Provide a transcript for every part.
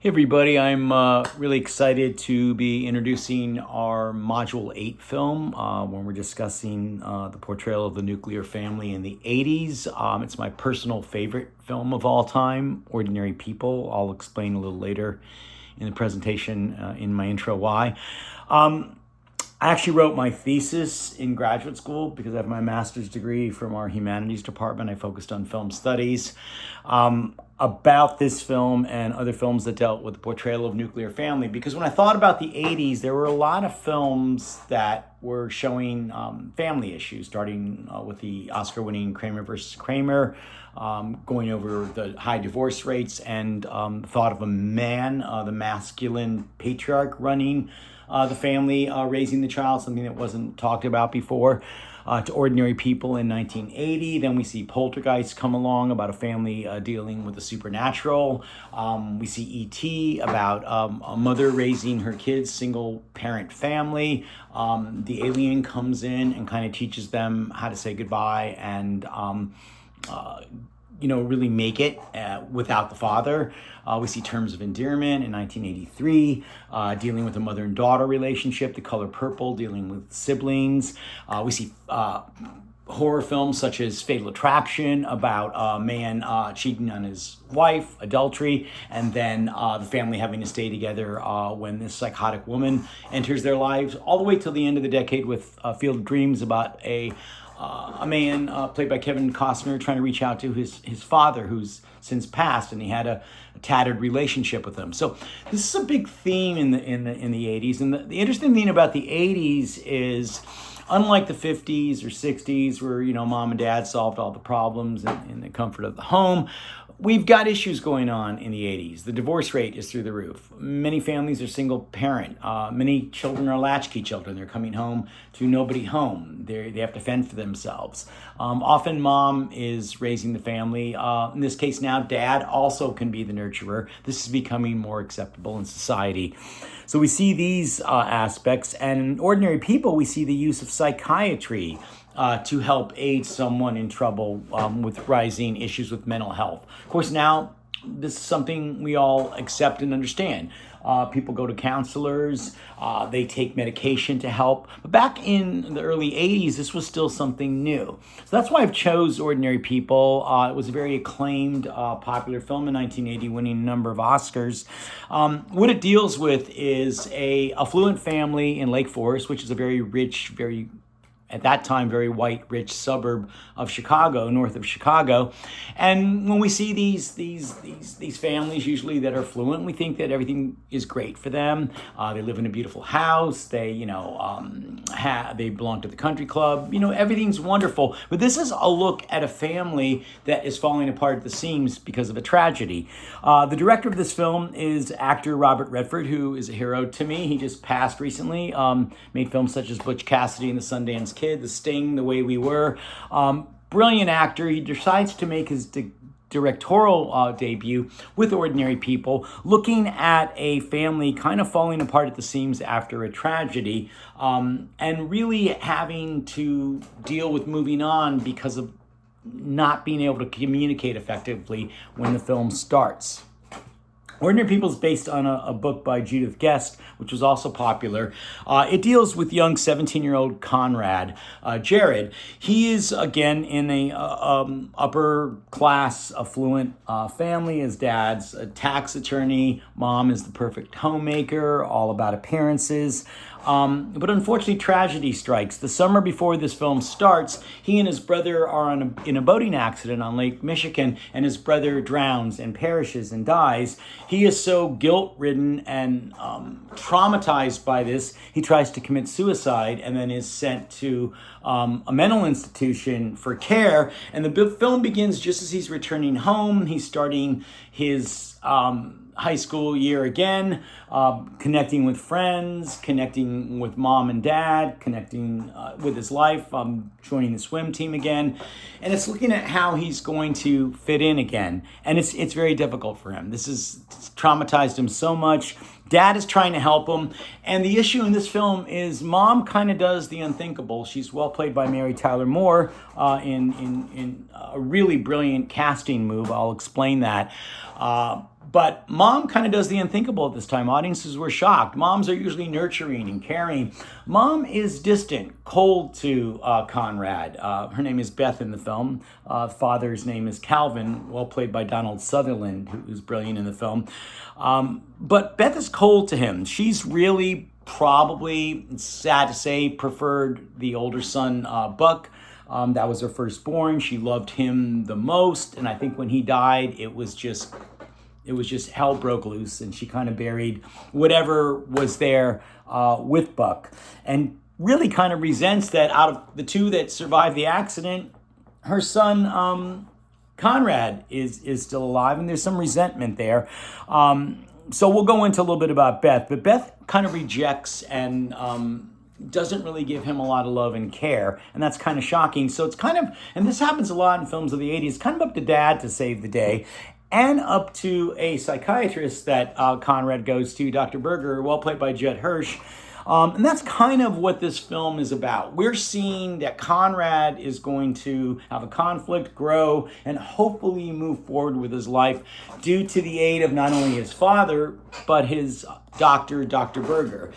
Hey everybody, I'm really excited to be introducing our Module 8 film when we're discussing the portrayal of the nuclear family in the 80s. It's my personal favorite film of all time, Ordinary People. I'll explain a little later in the presentation in my intro why. I actually wrote my thesis in graduate school because I have my master's degree from our humanities department. I focused on film studies about this film and other films that dealt with the portrayal of nuclear family. Because when I thought about the 80s, there were a lot of films that were showing family issues, starting with the Oscar-winning Kramer versus Kramer, going over the high divorce rates and the thought of a man, the masculine patriarch running the family, raising the child, something that wasn't talked about before, to Ordinary People in 1980. Then we see Poltergeist come along about a family dealing with the supernatural. We see E.T. about a mother raising her kids, single parent family. The alien comes in and kind of teaches them how to say goodbye and really make it without the father. We see Terms of Endearment in 1983, dealing with a mother and daughter relationship. The Color Purple, dealing with siblings. We see horror films such as Fatal Attraction about a man cheating on his wife, adultery, and then the family having to stay together when this psychotic woman enters their lives, all the way till the end of the decade with Field of Dreams about a man played by Kevin Costner trying to reach out to his father who's since passed, and he had a tattered relationship with him. So this is a big theme in the 80s. And the interesting thing about the 80s is, unlike the 50s or 60s where, mom and dad solved all the problems in the comfort of the home, we've got issues going on in the 80s. The divorce rate is through the roof. Many families are single parent. Many children are latchkey children. They're coming home to nobody home. They have to fend for themselves. Often mom is raising the family. In this case now, dad also can be the nurturer. This is becoming more acceptable in society. So we see these aspects, and in Ordinary People, we see the use of psychiatry to help aid someone in trouble with rising issues with mental health. Of course, now this is something we all accept and understand. People go to counselors, they take medication to help. But back in the early 80s, this was still something new. So that's why I've chose Ordinary People. It was a very acclaimed, popular film in 1980, winning a number of Oscars. What it deals with is a affluent family in Lake Forest, which is a very rich, at that time, very white, rich suburb of Chicago, north of Chicago. And when we see these families, usually that are affluent, we think that everything is great for them. They live in a beautiful house. They, they belong to the country club. Everything's wonderful. But this is a look at a family that is falling apart at the seams because of a tragedy. The director of this film is actor Robert Redford, who is a hero to me. He just passed recently. Made films such as Butch Cassidy and the Sundance Kid, The Sting, The Way We Were. Brilliant actor. He decides to make his directorial debut with Ordinary People, looking at a family kind of falling apart at the seams after a tragedy, and really having to deal with moving on because of not being able to communicate effectively when the film starts. Ordinary People is based on a book by Judith Guest, which was also popular. It deals with young 17-year-old Conrad, Jared. He is, again, in a upper-class, affluent family. His dad's a tax attorney. Mom is the perfect homemaker, all about appearances. But unfortunately, tragedy strikes. The summer before this film starts, he and his brother are in a boating accident on Lake Michigan, and his brother drowns and perishes and dies. He is so guilt-ridden and traumatized by this, he tries to commit suicide and then is sent to a mental institution for care. And the film begins just as he's returning home. He's starting his high school year again, connecting with friends, connecting with mom and dad, connecting with his life, joining the swim team again. And it's looking at how he's going to fit in again. And it's very difficult for him. This has traumatized him so much. Dad is trying to help him. And the issue in this film is mom kind of does the unthinkable. She's well played by Mary Tyler Moore in a really brilliant casting move. I'll explain that. But mom kind of does the unthinkable at this time. Audiences were shocked. Moms are usually nurturing and caring. Mom is distant, cold to Conrad. Her name is Beth in the film. Father's name is Calvin, well played by Donald Sutherland, who's brilliant in the film. But Beth is cold to him. She's really probably, sad to say, preferred the older son, Buck. That was her firstborn. She loved him the most. And I think when he died, it was just hell broke loose, and she kind of buried whatever was there with Buck, and really kind of resents that out of the two that survived the accident, her son Conrad is still alive, and there's some resentment there. So we'll go into a little bit about Beth, but Beth kind of rejects and doesn't really give him a lot of love and care, and that's kind of shocking. So it's kind of, and this happens a lot in films of the 80s, kind of up to dad to save the day, and up to a psychiatrist that Conrad goes to, Dr. Berger, well played by Judd Hirsch. And that's kind of what this film is about. We're seeing that Conrad is going to have a conflict, grow, and hopefully move forward with his life due to the aid of not only his father, but his doctor, Dr. Berger.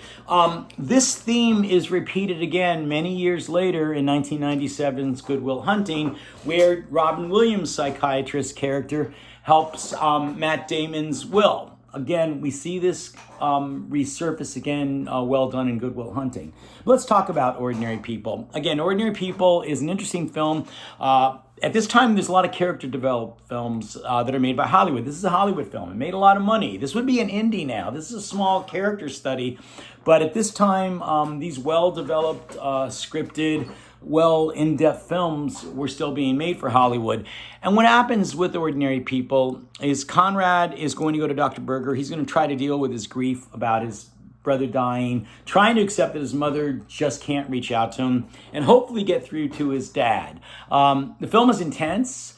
This theme is repeated again many years later in 1997's Good Will Hunting, where Robin Williams' psychiatrist character helps Matt Damon's Will. Again, we see this resurface again, well done in Good Will Hunting. Let's talk about Ordinary People. Again, Ordinary People is an interesting film. At this time, there's a lot of character developed films that are made by Hollywood. This is a Hollywood film. It made a lot of money. This would be an indie now. This is a small character study. But at this time, these well-developed, scripted, in-depth films were still being made for Hollywood. And what happens with Ordinary People is Conrad is going to go to Dr. Berger. He's going to try to deal with his grief about his brother dying, trying to accept that his mother just can't reach out to him, and hopefully get through to his dad. The film is intense.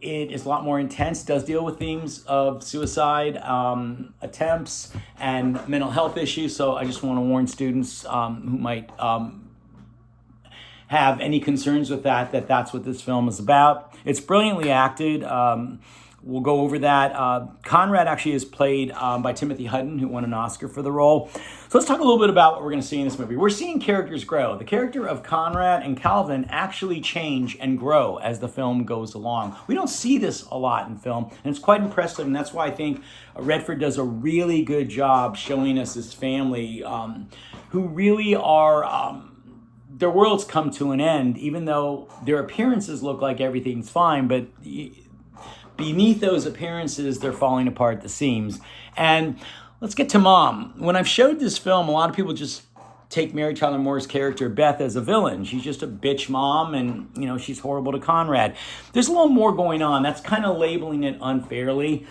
It is a lot more intense, does deal with themes of suicide attempts and mental health issues. So I just want to warn students who might have any concerns with that that's what this film is about. It's brilliantly acted. We'll go over that. Conrad actually is played by Timothy Hutton, who won an Oscar for the role. So let's talk a little bit about what we're going to see in this movie. We're seeing characters grow. The character of Conrad and Calvin actually change and grow as the film goes along. We don't see this a lot in film, and it's quite impressive, and that's why I think Redford does a really good job showing us this family who really are... their worlds come to an end, even though their appearances look like everything's fine, but beneath those appearances, they're falling apart at the seams. And let's get to Mom. When I've showed this film, a lot of people just take Mary Tyler Moore's character, Beth, as a villain. She's just a bitch mom, and, she's horrible to Conrad. There's a little more going on. That's kind of labeling it unfairly.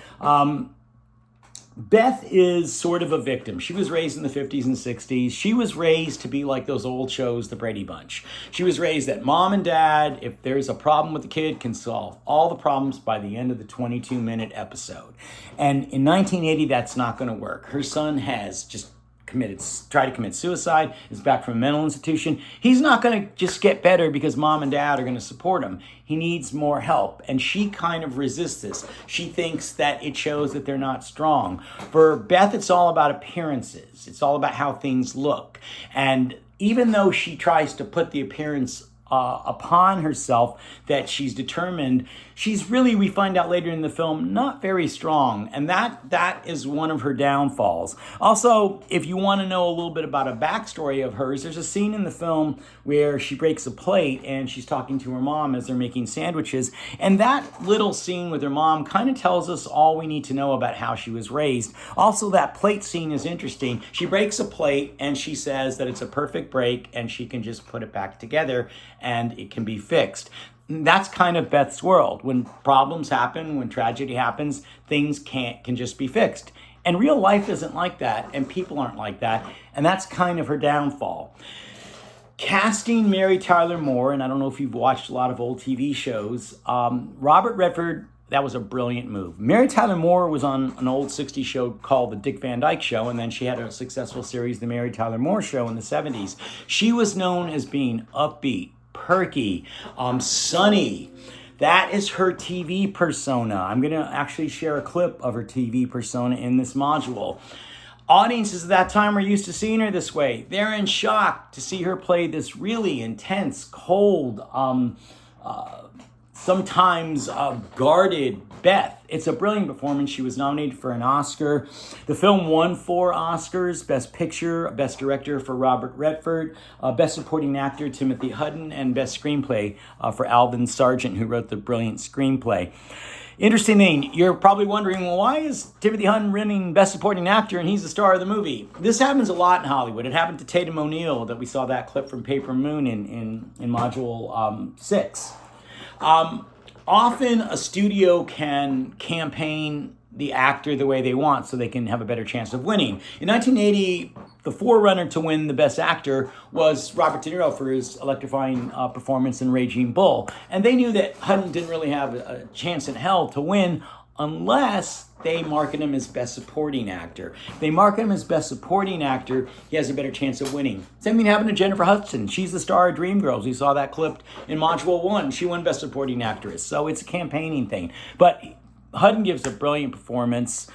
Beth is sort of a victim. She was raised in the 50s and 60s. She was raised to be like those old shows, The Brady Bunch. She was raised that mom and dad, if there's a problem with the kid, can solve all the problems by the end of the 22-minute episode. And in 1980, that's not going to work. Her son has just tried to commit suicide, is back from a mental institution. He's not going to just get better because mom and dad are going to support him. He needs more help. And she kind of resists this. She thinks that it shows that they're not strong. For Beth, it's all about appearances. It's all about how things look. And even though she tries to put the appearance upon herself that she's determined, she's really, we find out later in the film, not very strong. And that is one of her downfalls. Also, if you want to know a little bit about a backstory of hers, there's a scene in the film where she breaks a plate and she's talking to her mom as they're making sandwiches. And that little scene with her mom kind of tells us all we need to know about how she was raised. Also, that plate scene is interesting. She breaks a plate and she says that it's a perfect break and she can just put it back together and it can be fixed. That's kind of Beth's world. When problems happen, when tragedy happens, things can just be fixed. And real life isn't like that, and people aren't like that, and that's kind of her downfall. Casting Mary Tyler Moore, and I don't know if you've watched a lot of old TV shows, Robert Redford, that was a brilliant move. Mary Tyler Moore was on an old 60s show called The Dick Van Dyke Show, and then she had a successful series, The Mary Tyler Moore Show, in the 70s. She was known as being upbeat, perky, sunny. That is her TV persona. I'm going to actually share a clip of her TV persona in this module. Audiences at that time are used to seeing her this way. They're in shock to see her play this really intense, cold, sometimes guarded Beth. It's a brilliant performance. She was nominated for an Oscar. The film won 4 Oscars: Best Picture, Best Director for Robert Redford, Best Supporting Actor Timothy Hutton, and Best Screenplay for Alvin Sargent, who wrote the brilliant screenplay. Interesting thing, you're probably wondering, well, why is Timothy Hutton winning Best Supporting Actor and he's the star of the movie? This happens a lot in Hollywood. It happened to Tatum O'Neal, that we saw that clip from Paper Moon in Module 6. Often a studio can campaign the actor the way they want so they can have a better chance of winning. In 1980, the forerunner to win the Best Actor was Robert De Niro for his electrifying performance in Raging Bull. And they knew that Hutton didn't really have a chance in hell to win unless they market him as Best Supporting Actor. If they market him as Best Supporting Actor, he has a better chance of winning. Same thing happened to Jennifer Hudson. She's the star of Dreamgirls. We saw that clip in Module 1. She won Best Supporting Actress. So it's a campaigning thing. But Hutton gives a brilliant performance.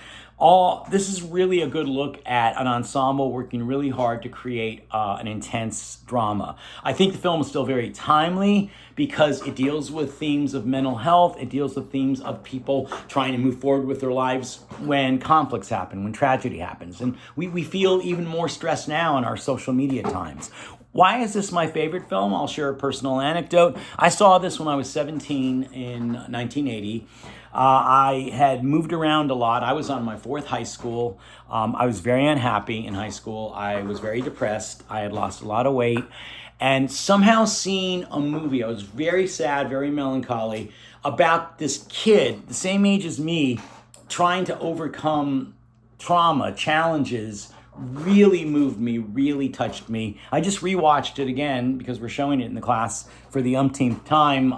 This is really a good look at an ensemble working really hard to create an intense drama. I think the film is still very timely because it deals with themes of mental health. It deals with themes of people trying to move forward with their lives when conflicts happen, when tragedy happens. And we feel even more stressed now in our social media times. Why is this my favorite film? I'll share a personal anecdote. I saw this when I was 17 in 1980. I had moved around a lot. I was on my 4th high school. I was very unhappy in high school. I was very depressed. I had lost a lot of weight. And somehow seeing a movie, I was very sad, very melancholy, about this kid, the same age as me, trying to overcome trauma, challenges, really moved me, really touched me. I just rewatched it again because we're showing it in the class for the umpteenth time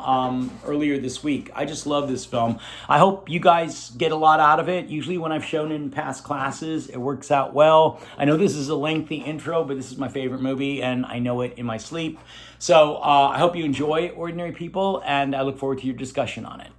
earlier this week. I just love this film. I hope you guys get a lot out of it. Usually when I've shown it in past classes, it works out well. I know this is a lengthy intro, but this is my favorite movie and I know it in my sleep. So I hope you enjoy Ordinary People and I look forward to your discussion on it.